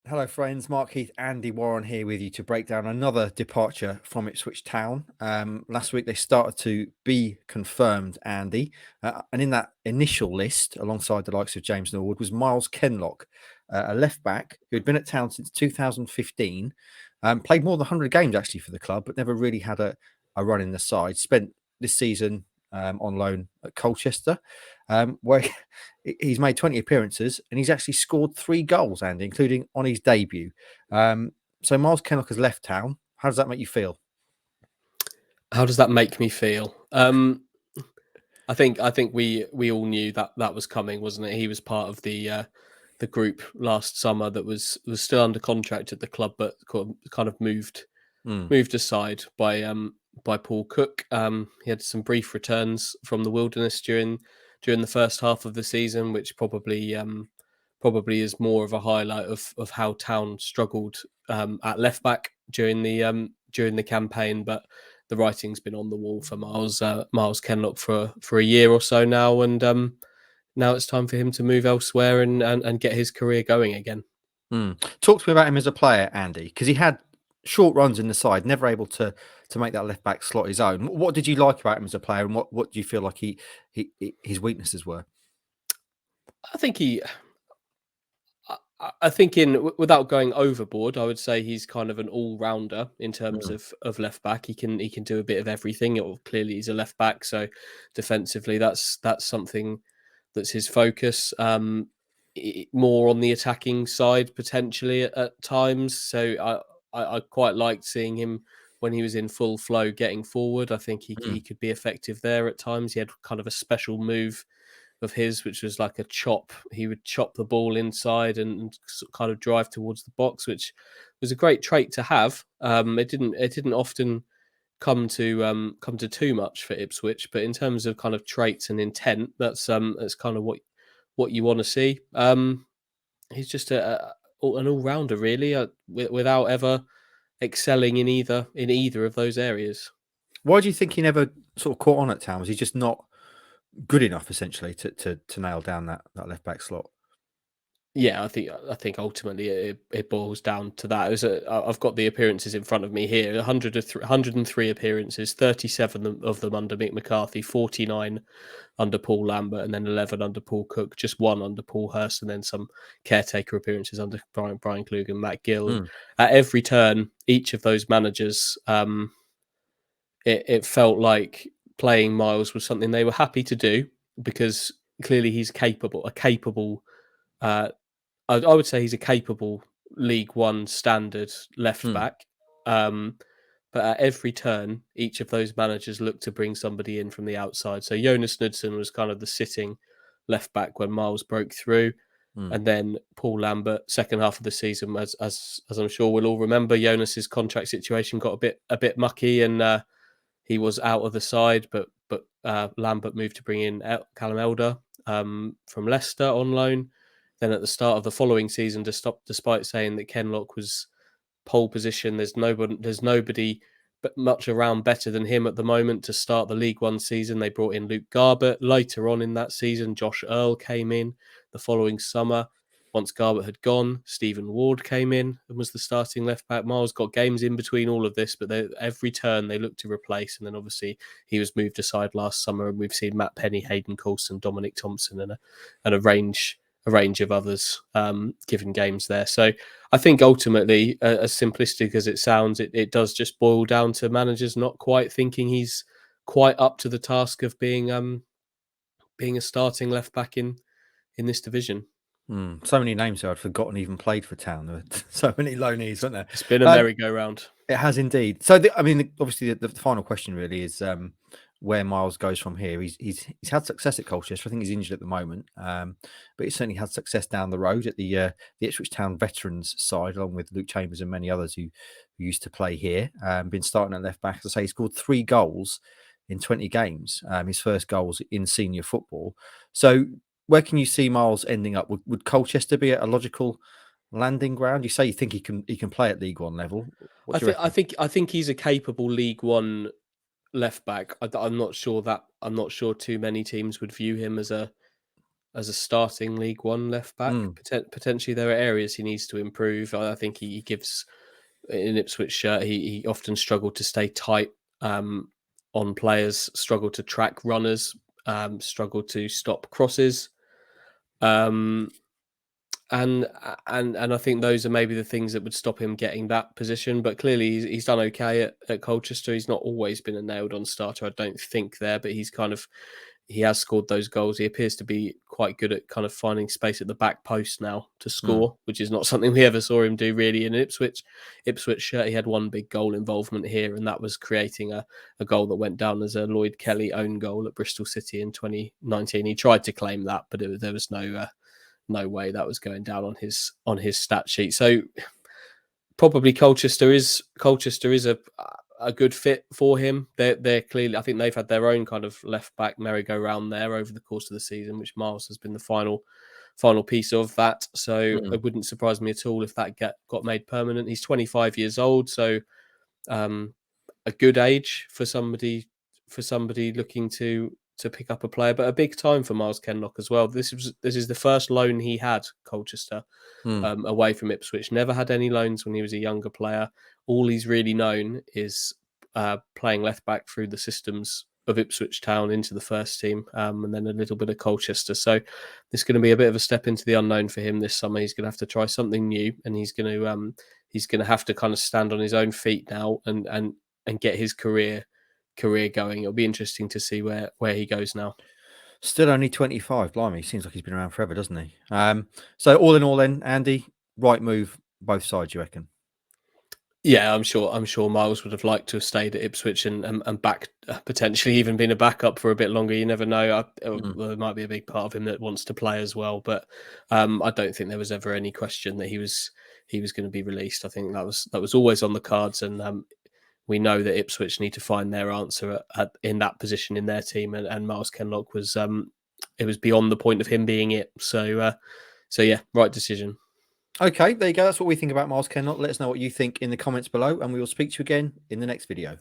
Hello, friends. Mark, Heath, Andy Warren here with you to break down another departure from Ipswich Town. Last week they started to be confirmed, Andy, and in that initial list, alongside the likes of James Norwood, was Myles Kenlock, a left back who had been at Town since 2015, played more than 100 games actually for the club, but never really had a run in the side. Spent this season on loan at Colchester, where he's made 20 appearances and he's actually scored 3 goals, Andy, including on his debut. So Myles Kenlock has left Town. How does that make you feel? How does that make me feel? I think we all knew that was coming, wasn't it? He was part of the group last summer that was still under contract at the club, but kind of moved Mm, moved aside by Paul Cook. He had some brief returns from the wilderness during the first half of the season, which probably is more of a highlight of how Town struggled at left back during the campaign. But the writing's been on the wall for Myles Kenlock for a year or so now, and now it's time for him to move elsewhere and get his career going again. Talk to me about him as a player, Andy, because he had short runs in the side, never able to make that left back slot his own. What did you like about him as a player, and what do you feel like his weaknesses were? I think he I think without going overboard, I would say he's kind of an all rounder in terms Mm, of left back. He can do a bit of everything. Clearly, he's a left back, so defensively, that's something that's his focus. More on the attacking side potentially at times. So I quite liked seeing him when he was in full flow, getting forward. I think he mm, could be effective there at times. He had kind of a special move of his, which was like a chop. He would chop the ball inside and kind of drive towards the box, which was a great trait to have. It didn't often come to too much for Ipswich, but in terms of kind of traits and intent, that's kind of what you want to see. He's just an all rounder, really, without ever excelling in either of those areas. Why do you think he never sort of caught on at Town? Was he just not good enough, essentially, to nail down that left back slot? Yeah, I think ultimately it boils down to that. I've got the appearances in front of me here: 103 appearances, 37 of them under Mick McCarthy, 49 under Paul Lambert, and then 11 under Paul Cook, just one under Paul Hurst, and then some caretaker appearances under Brian Klug and Matt Gill. And Mm, at every turn, each of those managers, it felt like playing Miles was something they were happy to do because clearly he's a capable. Uh, I would say he's a capable League One standard left mm, back. Um, but at every turn, each of those managers looked to bring somebody in from the outside. So Jonas Knudsen was kind of the sitting left back when Miles broke through. mm. And then Paul Lambert, second half of the season, as I'm sure we'll all remember, Jonas's contract situation got a bit mucky, and he was out of the side. But Lambert moved to bring in Callum Elder from Leicester on loan. Then at the start of the following season, despite saying that Kenlock was pole position, there's nobody but much around better than him at the moment to start the League One season. They brought in Luke Garbett later on in that season. Josh Earl came in the following summer. Once Garbett had gone, Stephen Ward came in and was the starting left back. Miles got games in between all of this, but every turn they looked to replace. And then obviously he was moved aside last summer, and we've seen Matt Penny, Hayden Coulson, Dominic Thompson, and a range of others given games there. So I think ultimately, as simplistic as it sounds, it does just boil down to managers not quite thinking he's quite up to the task of being a starting left back in this division. So many names there I'd forgotten even played for Town. There were so many loanees, weren't there? It's been a Um, merry-go-round. it has indeed. So, I mean, obviously, the final question really is where Miles goes from here. He's had success at Colchester. I think he's injured at the moment, but he's certainly had success down the road at the Ipswich Town veterans side, along with Luke Chambers and many others who used to play here. Been starting at left back. As I say, he scored 3 goals in 20 games. His first goals in senior football. So, where can you see Miles ending up? Would Colchester be a logical landing ground? You say you think he can play at League One level. What I do you think I reckon? think I think he's a capable League One left back. I'm not sure too many teams would view him as a starting League One left back. Potentially, there are areas he needs to improve. I think he gives in Ipswich shirt. He often struggled to stay tight on players, struggled to track runners, struggled to stop crosses. And I think those are maybe the things that would stop him getting that position. But clearly, he's done okay at Colchester. He's not always been a nailed-on starter, I don't think, there. But he has scored those goals. He appears to be quite good at kind of finding space at the back post now to score, which is not something we ever saw him do really in Ipswich. Shirt, he had one big goal involvement here, and that was creating a goal that went down as a Lloyd Kelly own goal at Bristol City in 2019. He tried to claim that, but there was no way that was going down on his stat sheet. So probably Colchester is a good fit for him. They're clearly, I think they've had their own kind of left back merry-go-round there over the course of the season, which Myles has been the final piece of that. So it wouldn't surprise me at all if that got made permanent. He's 25 years old, so a good age for somebody looking to pick up a player, but a big time for Myles Kenlock as well. This is the first loan he had, Colchester, away from Ipswich. Never had any loans when he was a younger player. All he's really known is playing left back through the systems of Ipswich Town into the first team, and then a little bit of Colchester. So this is going to be a bit of a step into the unknown for him this summer. He's going to have to try something new, and he's going to have to kind of stand on his own feet now and get his career going. It'll be interesting to see where he goes now. Still only 25. Blimey, seems like he's been around forever, doesn't he? So all in all, then, Andy, right move, both sides, you reckon? Yeah, I'm sure Myles would have liked to have stayed at Ipswich and back potentially even been a backup for a bit longer. You never know. There might be a big part of him that wants to play as well, but I don't think there was ever any question that he was going to be released. I think that was always on the cards, and we know that Ipswich need to find their answer in that position in their team, and Myles Kenlock was it was beyond the point of him being it. So yeah, right decision. Okay, there you go. That's what we think about Myles Kenlock. Let us know what you think in the comments below, and we will speak to you again in the next video.